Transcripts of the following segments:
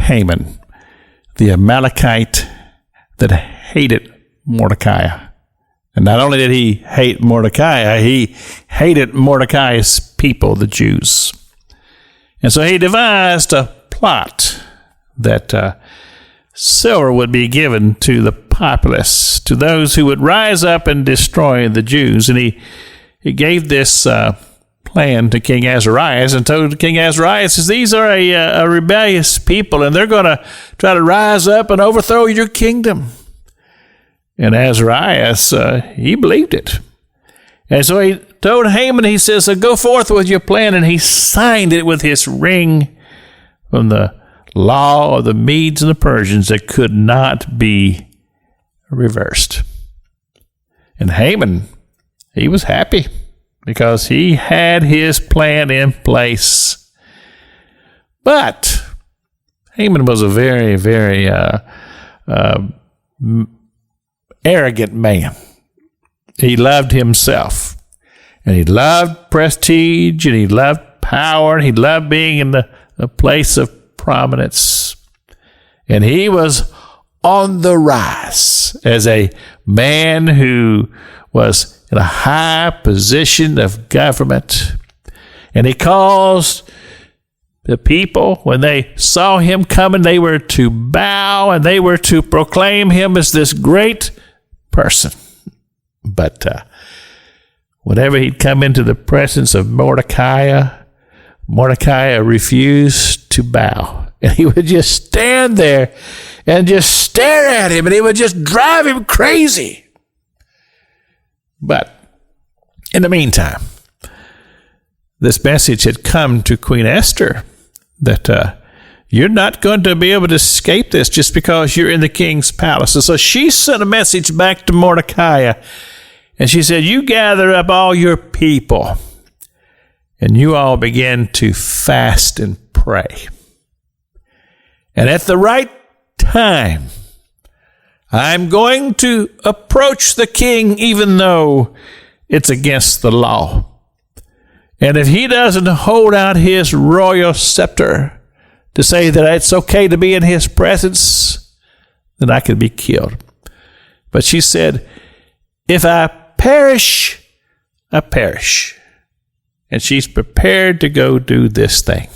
Haman, the Amalekite that hated Mordecai. And not only did he hate Mordecai, he hated Mordecai's people, the Jews. And so he devised a plot that silver would be given to the populace, to those who would rise up and destroy the Jews. And he gave this plan to King Azarias and told King Azarias, these are a rebellious people, and they're going to try to rise up and overthrow your kingdom. And Azarias, he believed it. And so he told Haman, he says, so go forth with your plan, and he signed it with his ring from the law of the Medes and the Persians that could not be reversed. And Haman, he was happy because he had his plan in place. But Haman was a very, very arrogant man. He loved himself, and he loved prestige, and he loved power, and he loved being in the place of prominence. And he was on the rise as a man who was in a high position of government. And he caused the people, when they saw him coming, they were to bow and they were to proclaim him as this great person. But whenever he'd come into the presence of Mordecai refused to bow. And he would just stand there and just stare at him, and it would just drive him crazy. But in the meantime, this message had come to Queen Esther that you're not going to be able to escape this just because you're in the king's palace. And so she sent a message back to Mordecai, and she said, you gather up all your people, and you all begin to fast and pray. And at the right time, I'm going to approach the king even though it's against the law. And if he doesn't hold out his royal scepter to say that it's okay to be in his presence, then I could be killed. But she said, if I perish, I perish. And she's prepared to go do this thing.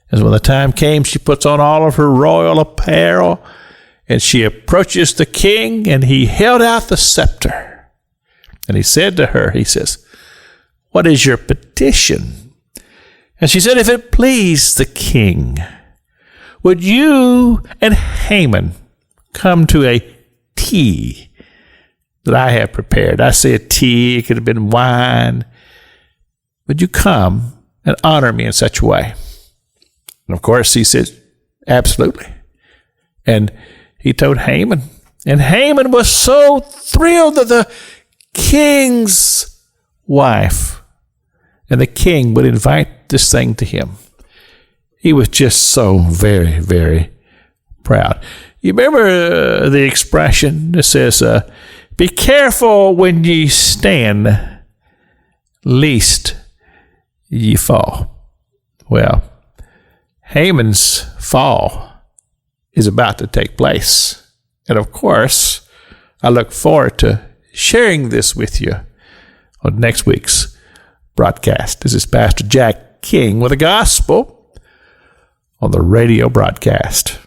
And when the time came, she puts on all of her royal apparel, and she approaches the king, and he held out the scepter. And he said to her, he says, what is your petition? And she said, if it please the king, would you and Haman come to a tea that I have prepared? I say a tea, it could have been wine. Would you come and honor me in such a way? And of course, he said, absolutely. And he told Haman. And Haman was so thrilled that the king's wife and the king would invite this thing to him. He was just so very, very proud. You remember the expression that says, be careful when ye stand, lest ye fall. Well, Haman's fall is about to take place. And of course, I look forward to sharing this with you on next week's broadcast. This is Pastor Jack King with the gospel on the radio broadcast.